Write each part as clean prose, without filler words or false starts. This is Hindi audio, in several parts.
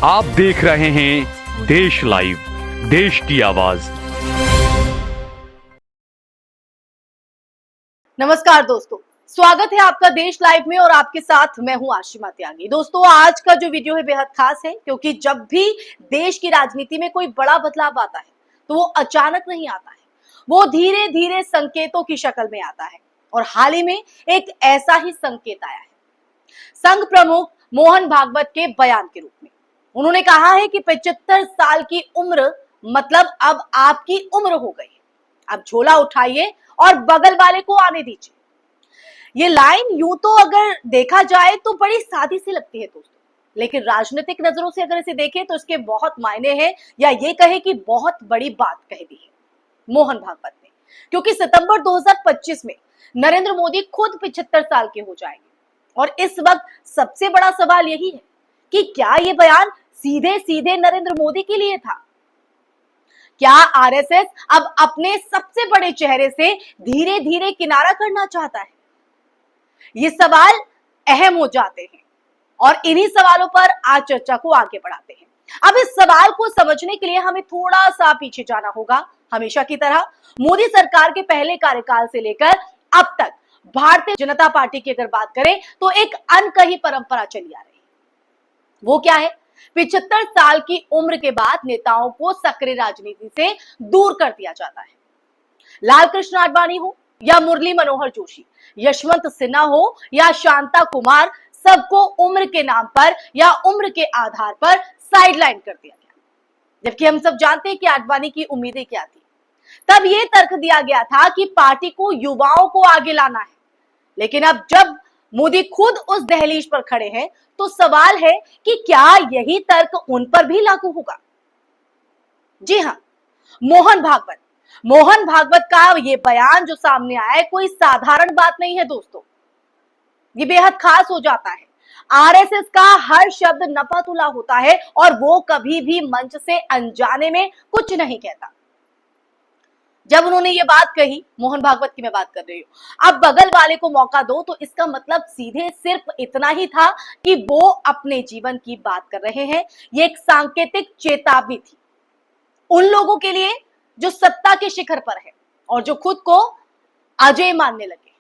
आप देख रहे हैं देश लाइव, देश की आवाज। नमस्कार दोस्तों, स्वागत है आपका देश लाइव में और आपके साथ मैं हूं आशिमा त्यागी। दोस्तों, आज का जो वीडियो है बेहद खास है क्योंकि जब भी देश की राजनीति में कोई बड़ा बदलाव आता है तो वो अचानक नहीं आता है, वो धीरे धीरे संकेतों की शक्ल में आता है। और हाल ही में एक ऐसा ही संकेत आया है संघ प्रमुख मोहन भागवत के बयान के रूप में। उन्होंने कहा है कि 75 साल की उम्र मतलब अब आपकी उम्र हो गई है, अब झोला उठाइए और बगल वाले को आने दीजिए। ये लाइन यूं तो अगर देखा जाए तो बड़ी सादी सी लगती है दोस्तों, लेकिन राजनीतिक नजरों से अगर इसे देखें तो इसके बहुत मायने हैं, या ये कहे कि बहुत बड़ी बात कह दी है मोहन भागवत ने। क्योंकि सितंबर 2025 में नरेंद्र मोदी खुद 75 साल के हो जाएंगे और इस वक्त सबसे बड़ा सवाल यही है कि क्या ये बयान सीधे सीधे नरेंद्र मोदी के लिए था? क्या आरएसएस अब अपने सबसे बड़े चेहरे से धीरे धीरे किनारा करना चाहता है? ये सवाल अहम हो जाते हैं और इन्हीं सवालों पर आज चर्चा को आगे बढ़ाते हैं। अब इस सवाल को समझने के लिए हमें थोड़ा सा पीछे जाना होगा। हमेशा की तरह मोदी सरकार के पहले कार्यकाल से लेकर अब तक भारतीय जनता पार्टी की अगर बात करें तो एक अनकही परंपरा चली आ रही है। वो क्या है? 75 साल की उम्र के बाद नेताओं को सक्रिय राजनीति से दूर कर दिया जाता है। लाल कृष्ण आडवाणी हो या मुरली मनोहर जोशी, यशवंत सिन्हा हो या शांता कुमार, सबको उम्र के नाम पर या उम्र के आधार पर साइडलाइन कर दिया गया। जबकि हम सब जानते हैं कि आडवाणी की उम्मीदें क्या थी। तब यह तर्क दिया गया था कि पार्टी को युवाओं को आगे लाना है। लेकिन अब जब मोदी खुद उस दहलीज पर खड़े हैं तो सवाल है कि क्या यही तर्क उन पर भी लागू होगा? जी हां, मोहन भागवत का ये बयान जो सामने आया है कोई साधारण बात नहीं है दोस्तों, ये बेहद खास हो जाता है। आरएसएस का हर शब्द नपा तुला होता है और वो कभी भी मंच से अनजाने में कुछ नहीं कहता। जब उन्होंने ये बात कही, मोहन भागवत की मैं बात कर रही हूं, अब बगल वाले को मौका दो, तो इसका मतलब सीधे सिर्फ इतना ही था कि वो अपने जीवन की बात कर रहे हैं। ये एक सांकेतिक चेतावनी थी उन लोगों के लिए जो सत्ता के शिखर पर है और जो खुद को अजय मानने लगे।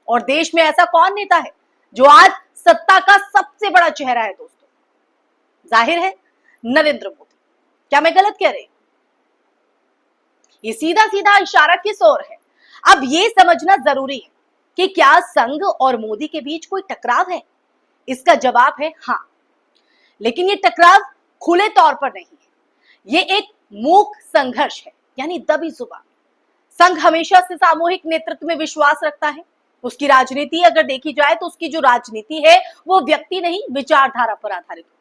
और देश में ऐसा कौन नेता है जो आज सत्ता का सबसे बड़ा चेहरा है दोस्तों? जाहिर है नरेंद्र मोदी। क्या मैं गलत कह रही हूं? ये सीधा सीधा इशारा किस ओर है? अब ये समझना जरूरी है कि क्या संघ और मोदी के बीच कोई टकराव है? इसका जवाब है हां, लेकिन ये टकराव खुले तौर पर नहीं है। ये एक मूक संघर्ष है, यानी दबी जुबान। संघ हमेशा से सामूहिक नेतृत्व में विश्वास रखता है। उसकी राजनीति अगर देखी जाए तो उसकी जो राजनीति है वो व्यक्ति नहीं, विचारधारा पर आधारित होती है।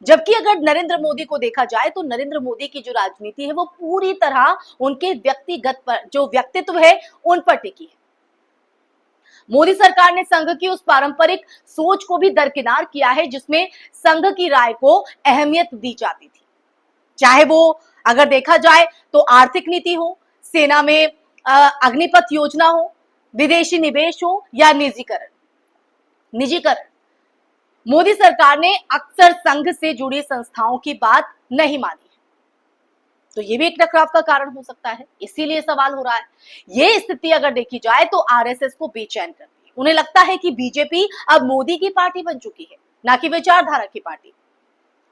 जबकि अगर नरेंद्र मोदी को देखा जाए तो नरेंद्र मोदी की जो राजनीति है वो पूरी तरह उनके व्यक्तिगत पर, जो व्यक्तित्व है उन पर टिकी है। मोदी सरकार ने संघ की उस पारंपरिक सोच को भी दरकिनार किया है जिसमें संघ की राय को अहमियत दी जाती थी। चाहे वो अगर देखा जाए तो आर्थिक नीति हो, सेना में अग्निपथ योजना हो, विदेशी निवेश हो या निजीकरण, मोदी सरकार ने अक्सर संघ से जुड़ी संस्थाओं की बात नहीं मानी है। तो ये भी एक टकराव का कारण हो सकता है, इसीलिए सवाल हो रहा है। ये स्थिति अगर देखी जाए तो आरएसएस को बेचैन करती है। उन्हें लगता है कि बीजेपी अब मोदी की पार्टी बन चुकी है, ना कि विचारधारा की पार्टी।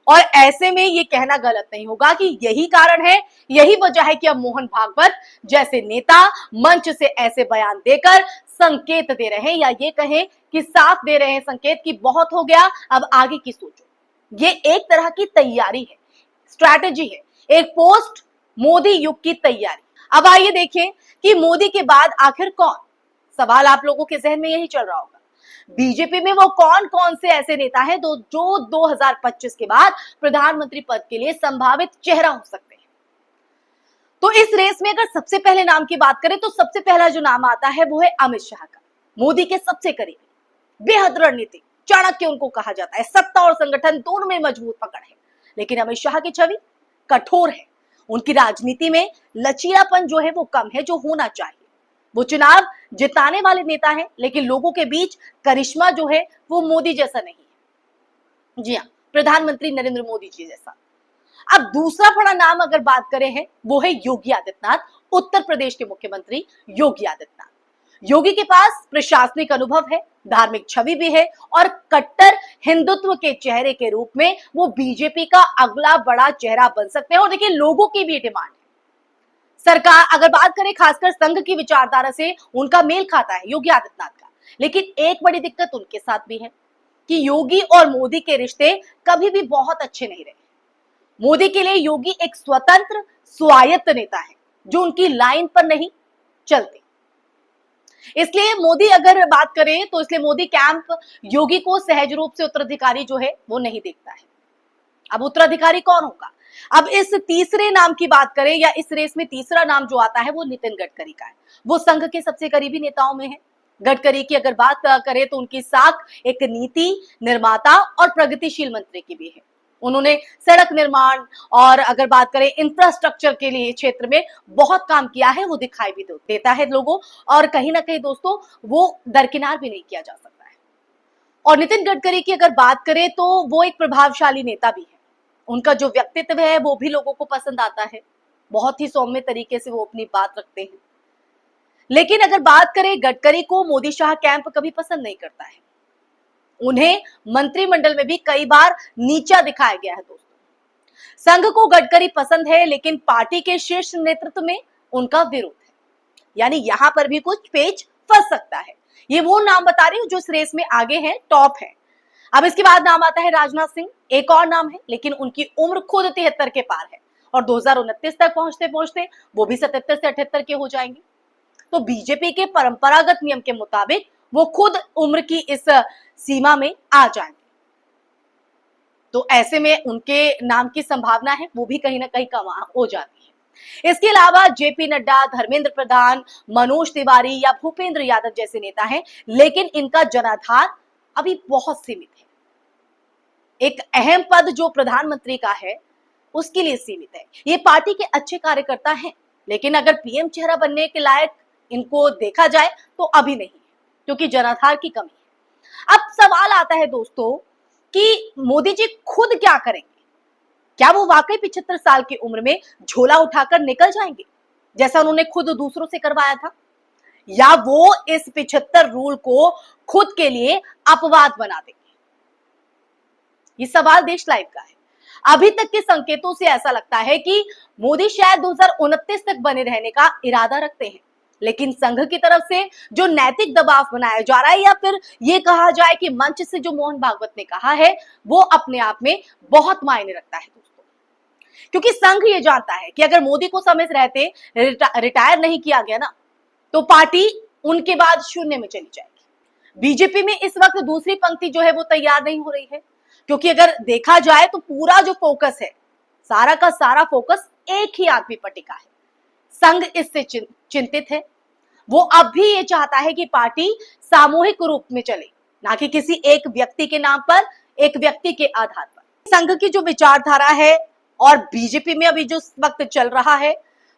और ऐसे में ये कहना गलत नहीं होगा कि यही कारण है, यही वजह है कि अब मोहन भागवत जैसे नेता मंच से ऐसे बयान देकर संकेत दे रहे हैं, या ये कहें कि साफ दे रहे हैं संकेत कि बहुत हो गया, अब आगे की सोचो। ये एक तरह की तैयारी है, स्ट्रैटेजी है, एक पोस्ट मोदी युग की तैयारी। अब आइए देखें कि मोदी के बाद आखिर कौन? सवाल आप लोगों के जहन में यही चल रहा होगा। बीजेपी में वो कौन कौन से ऐसे नेता हैं जो 2025 के बाद प्रधानमंत्री पद के लिए संभावित चेहरा हो सकते हैं? तो इस रेस में अगर सबसे पहले नाम की बात करें तो सबसे पहला जो नाम आता है वो है अमित शाह का। मोदी के सबसे करीबी, बेहद रणनीतिक, चाणक्य उनको कहा जाता है। सत्ता और संगठन दोनों में मजबूत पकड़ है। लेकिन अमित शाह की छवि कठोर है। उनकी राजनीति में लचीलापन जो है वो कम है, जो होना चाहिए। वो चुनाव जिताने वाले नेता हैं, लेकिन लोगों के बीच करिश्मा जो है वो मोदी जैसा नहीं है। जी हाँ, प्रधानमंत्री नरेंद्र मोदी जी जैसा। अब दूसरा बड़ा नाम अगर बात करें है वो है योगी आदित्यनाथ, उत्तर प्रदेश के मुख्यमंत्री योगी आदित्यनाथ। योगी के पास प्रशासनिक अनुभव है, धार्मिक छवि भी है और कट्टर हिंदुत्व के चेहरे के रूप में वो बीजेपी का अगला बड़ा चेहरा बन सकते हैं। और देखिए लोगों की भी डिमांड है। सरकार अगर बात करें खासकर संघ की विचारधारा से उनका मेल खाता है योगी आदित्यनाथ का, लेकिन एक बड़ी दिक्कत उनके साथ भी है कि योगी और मोदी के रिश्ते कभी भी बहुत अच्छे नहीं रहे। मोदी के लिए योगी एक स्वतंत्र स्वायत्त नेता है जो उनकी लाइन पर नहीं चलते। इसलिए मोदी अगर बात करें तो इसलिए मोदी कैंप योगी को सहज रूप से उत्तराधिकारी जो है वो नहीं देखता है। अब उत्तराधिकारी कौन होगा? अब इस तीसरे नाम की बात करें या इस रेस में तीसरा नाम जो आता है वो नितिन गडकरी का है। वो संघ के सबसे करीबी नेताओं में है। गडकरी की अगर बात करें तो उनकी साख एक नीति निर्माता और प्रगतिशील मंत्री की भी है। उन्होंने सड़क निर्माण और अगर बात करें इंफ्रास्ट्रक्चर के लिए क्षेत्र में बहुत काम किया है, वो दिखाई भी देता है लोगों, और कहीं ना कहीं दोस्तों वो दरकिनार भी नहीं किया जा सकता है। और नितिन गडकरी की अगर बात करें तो वो एक प्रभावशाली नेता भी है। उनका जो व्यक्तित्व है वो भी लोगों को पसंद आता है। बहुत ही सौम्य तरीके से वो अपनी बात रखते हैं। लेकिन अगर बात करें गडकरी को मोदी शाह कैंप कभी पसंद नहीं करता है। उन्हें मंत्रिमंडल में भी कई बार नीचा दिखाया गया है दोस्तों। संघ को गडकरी पसंद है लेकिन पार्टी के शीर्ष नेतृत्व में उनका विरोध है। यानी यहां पर भी कुछ पेच फंस सकता है। ये वो नाम बता रही हूं जो इस रेस में आगे है, टॉप है। अब इसके बाद नाम आता है राजनाथ सिंह, एक और नाम है, लेकिन उनकी उम्र खुद 73 के पार है और 2029 तक पहुंचते पहुंचते वो भी 77 से 78 के हो जाएंगे। तो बीजेपी के परंपरागत नियम के मुताबिक वो खुद उम्र की इस सीमा में आ जाएंगे। तो ऐसे में उनके नाम की संभावना है वो भी कहीं ना कहीं कम हो जाती है। इसके अलावा जेपी नड्डा, धर्मेंद्र प्रधान, मनोज तिवारी या भूपेंद्र यादव जैसे नेता हैं, लेकिन इनका जनाधार अभी बहुत सीमित है। एक अहम पद जो प्रधानमंत्री का है उसके लिए सीमित है। ये पार्टी के अच्छे कार्यकर्ता हैं, लेकिन अगर पीएम चेहरा बनने के लायक इनको देखा जाए तो अभी नहीं है, क्योंकि जनाधार की कमी है। अब सवाल आता है दोस्तों कि मोदी जी खुद क्या करेंगे? क्या वो वाकई 75 साल की उम्र में झोला उठाकर निकल जाएंगे जैसा उन्होंने खुद दूसरों से करवाया था, या वो इस 75 रूल को खुद के लिए अपवाद बना देंगे? ये सवाल देश लाइव का है। अभी तक के संकेतों से ऐसा लगता है कि मोदी शायद 2029 तक बने रहने का इरादा रखते हैं, लेकिन संघ की तरफ से जो नैतिक दबाव बनाया जा रहा है, या फिर ये कहा जाए कि मंच से जो मोहन भागवत ने कहा है, वो अपने आप में बहुत मायने रखता है दोस्तों। क्योंकि संघ ये जानता है कि अगर मोदी को समय से रहते रिटायर नहीं किया गया ना, तो पार्टी उनके बाद शून्य में चली जाएगी। बीजेपी में इस वक्त दूसरी पंक्ति जो है वो तैयार नहीं हो रही है, क्योंकि अगर देखा जाए तो पूरा जो फोकस है, सारा का सारा फोकस एक ही आदमी पर टिका है। संघ इससे चिंतित है। वो अब भी ये चाहता है कि पार्टी सामूहिक रूप में चले, ना कि किसी एक व्यक्ति के नाम पर, एक व्यक्ति के आधार पर। संघ की जो विचारधारा है और बीजेपी में अभी जो वक्त चल रहा है,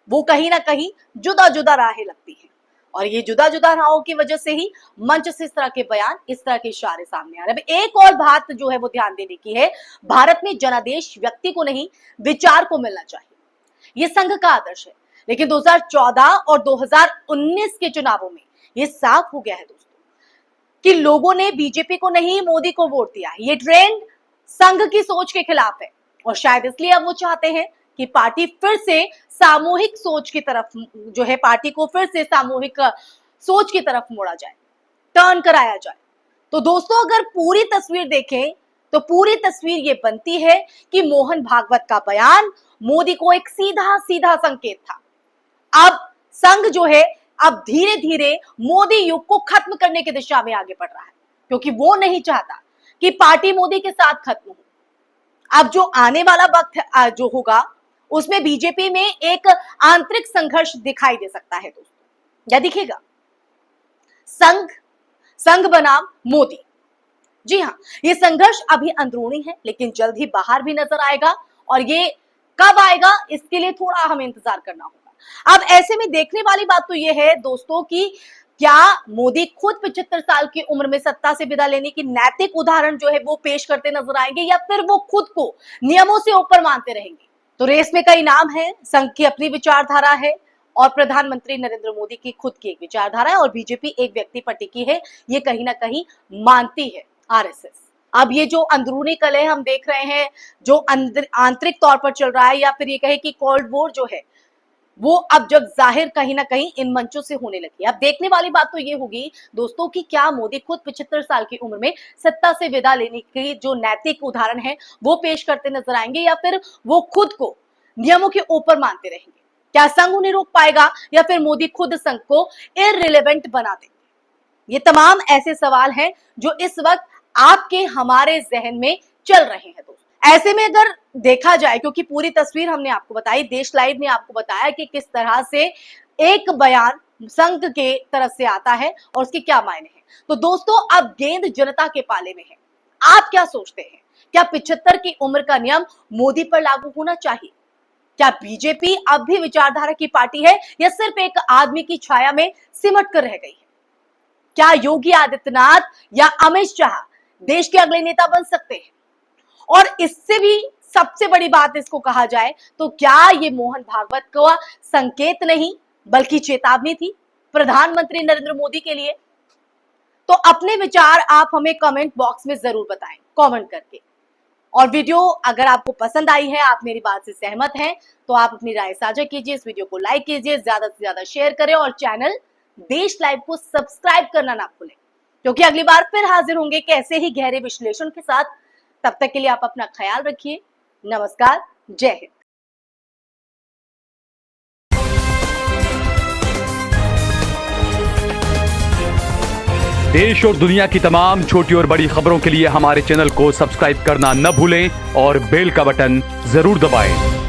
वो कहीं ना कहीं जुदा जुदा राहें लगती है, और ये जुदा जुदा राहों की वजह से ही मंच से इस तरह के बयान, इस तरह के इशारे सामने आ रहे हैं। एक और बात जो है वो ध्यान देने की है, भारत में जनादेश व्यक्ति को नहीं विचार को मिलना चाहिए। ये संघ का आदर्श है, लेकिन 2014 और 2019 के चुनावों में ये साफ हो गया है दोस्तों कि लोगों ने बीजेपी को नहीं मोदी को वोट दिया है। ये ट्रेंड संघ की सोच के खिलाफ है, और शायद इसलिए अब वो चाहते हैं कि पार्टी फिर से सामूहिक सोच की तरफ जो है, पार्टी को फिर से सामूहिक सोच की तरफ मोड़ा जाए, टर्न कराया जाए। तो दोस्तों अगर पूरी तस्वीर देखें तो पूरी तस्वीर ये बनती है कि मोहन भागवत का बयान मोदी को एक सीधा सीधा संकेत था। अब संघ जो है अब धीरे धीरे मोदी युग को खत्म करने की दिशा में आगे बढ़ रहा है, क्योंकि वो नहीं चाहता कि पार्टी मोदी के साथ खत्म हो। अब जो आने वाला वक्त जो होगा उसमें बीजेपी में एक आंतरिक संघर्ष दिखाई दे सकता है दोस्तों। क्या दिखेगा? संघ बनाम मोदी। जी हाँ, ये संघर्ष अभी अंदरूनी है, लेकिन जल्द ही बाहर भी नजर आएगा, और ये कब आएगा इसके लिए थोड़ा हमें इंतजार करना होगा। अब ऐसे में देखने वाली बात तो ये है दोस्तों कि क्या मोदी खुद 75 साल की उम्र में सत्ता से विदा लेने की नैतिक उदाहरण जो है वो पेश करते नजर आएंगे, या फिर वो खुद को नियमों से ऊपर मानते रहेंगे? तो रेस में कई नाम है, संघ की अपनी विचारधारा है और प्रधानमंत्री नरेंद्र मोदी की खुद की एक विचारधारा है, और बीजेपी एक व्यक्ति पर टिकी है, ये कहीं ना कहीं मानती है आरएसएस। अब ये जो अंदरूनी कलह हम देख रहे हैं, जो आंतरिक तौर पर चल रहा है, या फिर ये कहे कि कोल्ड वॉर जो है वो अब जब जाहिर कहीं ना कहीं इन मंचों से होने लगी। अब देखने वाली बात तो ये होगी दोस्तों कि क्या मोदी खुद 75 साल की उम्र में सत्ता से विदा लेने की जो नैतिक उदाहरण है वो पेश करते नजर आएंगे, या फिर वो खुद को नियमों के ऊपर मानते रहेंगे? क्या संघ उन्हें रोक पाएगा, या फिर मोदी खुद संघ को इररिलेवेंट बना देंगे? ये तमाम ऐसे सवाल हैं जो इस वक्त आपके हमारे जहन में चल रहे हैं दोस्तों। ऐसे में अगर देखा जाए, क्योंकि पूरी तस्वीर हमने आपको बताई, देश लाइव ने आपको बताया कि किस तरह से एक बयान संघ के तरफ से आता है और उसके क्या मायने हैं, तो दोस्तों अब गेंद जनता के पाले में है। आप क्या सोचते हैं? क्या 75 की उम्र का नियम मोदी पर लागू होना चाहिए? क्या बीजेपी अब भी विचारधारा की पार्टी है, या सिर्फ एक आदमी की छाया में सिमट कर रह गई है? क्या योगी आदित्यनाथ या अमित शाह देश के अगले नेता बन सकते हैं? और इससे भी सबसे बड़ी बात इसको कहा जाए तो क्या ये मोहन भागवत का संकेत नहीं बल्कि चेतावनी थी प्रधानमंत्री नरेंद्र मोदी के लिए? तो अपने विचार आप हमें कमेंट बॉक्स में जरूर बताएं कमेंट करके। और वीडियो अगर आपको पसंद आई है, आप मेरी बात से सहमत हैं, तो आप अपनी राय साझा कीजिए, इस वीडियो को लाइक कीजिए, ज्यादा से ज्यादा शेयर करें और चैनल देश लाइव को सब्सक्राइब करना ना भूलें, क्योंकि अगली बार फिर हाजिर होंगे कैसे ही गहरे विश्लेषण के साथ। तब तक के लिए आप अपना ख्याल रखिए। नमस्कार, जय हिंद। देश और दुनिया की तमाम छोटी और बड़ी खबरों के लिए हमारे चैनल को सब्सक्राइब करना न भूलें और बेल का बटन जरूर दबाएं।